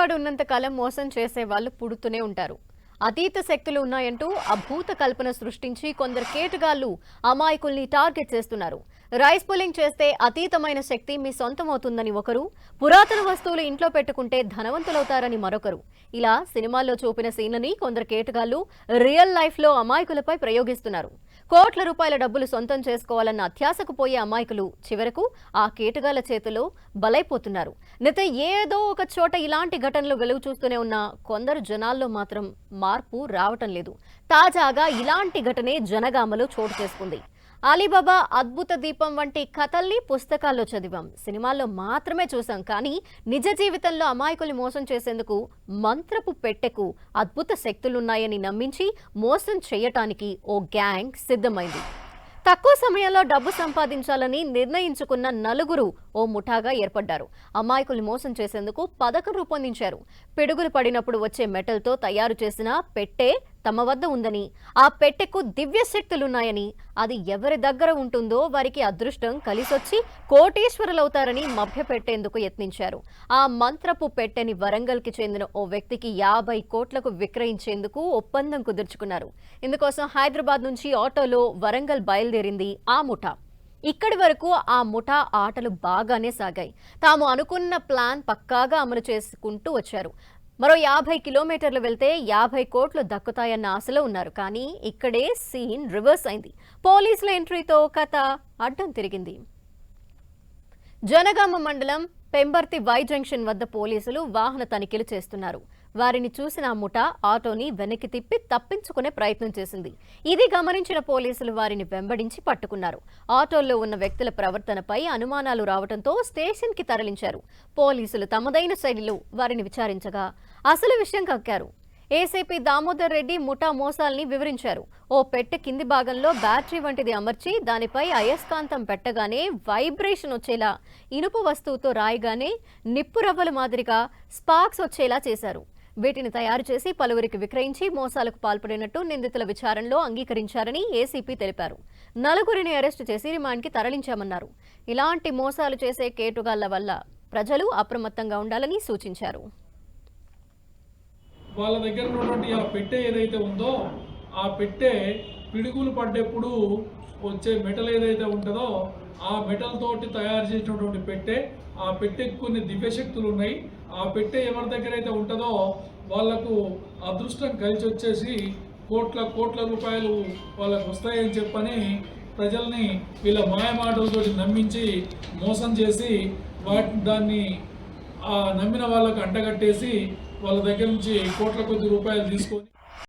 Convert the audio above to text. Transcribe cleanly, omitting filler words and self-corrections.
మనువాడు ఉన్నంత కాలం మోసం చేసే వాళ్ళు పుడుతూనే ఉంటారు. అతీత శక్తులు ఉన్నాయంటూ అభూత కల్పన సృష్టించి కొందరు కేటుగాళ్లు అమాయకుల్ని టార్గెట్ చేస్తున్నారు. రైస్ పుల్లింగ్ చేస్తే అతీతమైన శక్తి మీ సొంతమవుతుందని ఒకరు, పురాతన వస్తువులు ఇంట్లో పెట్టుకుంటే ధనవంతులవుతారని మరొకరు. ఇలా సినిమాల్లో చూపిన సీన్లని కొందరు కేటుగాళ్లు రియల్ లైఫ్ లో అమాయకులపై ప్రయోగిస్తున్నారు. కోట్ల రూపాయల డబ్బులు సొంతం చేసుకోవాలన్న అత్యాశకు పోయే అమాయకులు చివరకు ఆ కేటుగాళ్ల చేతిలో బలైపోతున్నారు. నిత్యం ఏదో ఒక చోట ఇలాంటి ఘటనలు వెలుగు చూస్తూనే ఉన్న కొందరు జనాల్లో మాత్రం మార్పు రావటం లేదు. తాజాగా ఇలాంటి ఘటనే జనగామలో చోటు చేసుకుంది. అలీబాబా అద్భుత దీపం వంటి కథల్ని పుస్తకాల్లో చదివాం, సినిమాల్లో మాత్రమే చూసాం. కానీ నిజ జీవితంలో అమాయకుల్ని మోసం చేసేందుకు మంత్రపు పెట్టెకు అద్భుత శక్తులున్నాయని నమ్మించి మోసం చేయటానికి ఓ గ్యాంగ్ సిద్ధమైంది. తక్కువ సమయంలో డబ్బు సంపాదించాలని నిర్ణయించుకున్న నలుగురు ఓ ముఠాగా ఏర్పడ్డారు. అమాయకుల్ని మోసం చేసేందుకు పథకం రూపొందించారు. పిడుగులు పడినప్పుడు వచ్చే మెటల్తో తయారు చేసిన పెట్టె తమ వద్ద ఉందని, ఆ పెట్టెకు దివ్య శక్తులున్నాయని, అది ఎవరి దగ్గర ఉంటుందో వారికి అదృష్టం కలిసొచ్చి కోటీశ్వరులవుతారని మభ్యపెట్టేందుకు యత్నించారు. ఆ మంత్రపు పెట్టెని వరంగల్కి చెందిన ఓ వ్యక్తికి 50 కోట్లకు విక్రయించేందుకు ఒప్పందం కుదుర్చుకున్నారు. ఇందుకోసం హైదరాబాద్ నుంచి ఆటోలో వరంగల్ బయలుదేరింది ఆ ముఠా. ఇక్కడి వరకు ఆ ముఠా ఆటలు బాగానే సాగాయి. తాము అనుకున్న ప్లాన్ పక్కాగా అమలు చేసుకుంటూ వచ్చారు. మరో 50 కిలోమీటర్లు వెళ్తే 50 కోట్లు దక్కుతాయన్న ఆశలో ఉన్నారు. కానీ ఇక్కడే సీన్ రివర్స్ అయింది. పోలీసుల ఎంట్రీతో కథ అడ్డం తిరిగింది. జనగామ మండలం పెంబర్తి వై జంక్షన్ వద్ద పోలీసులు వాహన తనిఖీలు చేస్తున్నారు. వారిని చూసిన ఆ ముఠా ఆటోని వెనక్కి తిప్పి తప్పించుకునే ప్రయత్నం చేసింది. ఇది గమనించిన పోలీసులు వారిని వెంబడించి పట్టుకున్నారు. ఆటోల్లో ఉన్న వ్యక్తుల ప్రవర్తనపై అనుమానాలు రావడంతో స్టేషన్ కి తరలించారు. పోలీసులు తమదైన శైలిలో వారిని విచారించగా అసలు విషయం కక్కారు. ఏసీపీ దామోదర్ రెడ్డి ముఠా మోసాల్ని వివరించారు. ఓ పెట్టె కింది భాగంలో బ్యాటరీ వంటిది అమర్చి దానిపై అయస్కాంతం పెట్టగానే వైబ్రేషన్ వచ్చేలా, ఇనుప వస్తువుతో రాయగానే నిప్పు రవ్వల మాదిరిగా స్పార్క్స్ వచ్చేలా చేశారు. వీటిని తయారు చేసి పలువురికి విక్రయించి మోసాలకు పాల్పడినట్టు నిందితుల విచారణలో అంగీకరించారని ఏసీపీ తెలిపారు. నలుగురిని అరెస్టు చేసి రిమాండ్కి తరలించామన్నారు. ఇలాంటి మోసాలు చేసే కేటుగాళ్ల వల్ల ప్రజలు అప్రమత్తంగా ఉండాలని సూచించారు. వాళ్ళ దగ్గర ఉన్నటువంటి ఆ పెట్టె ఏదైతే ఉందో ఆ పెట్టె పిడుగులు పడ్డప్పుడు వచ్చే మెటల్ ఏదైతే ఉంటుందో ఆ మెటల్ తోటి తయారు చేసినటువంటి పెట్టె, ఆ పెట్టెకు కొన్ని దివ్యశక్తులు ఉన్నాయి. ఆ పెట్టె ఎవరి దగ్గర అయితే ఉంటుందో వాళ్లకు అదృష్టం కలిసి వచ్చేసి కోట్ల రూపాయలు వాళ్ళకు వస్తాయని చెప్పని ప్రజల్ని వీళ్ళ మాయమాటలతో నమ్మించి మోసం చేసి దాన్ని నమ్మిన వాళ్ళకు అంటగట్టేసి వాళ్ళ దగ్గర నుంచి కోట్ల కొద్ది రూపాయలు తీసుకొని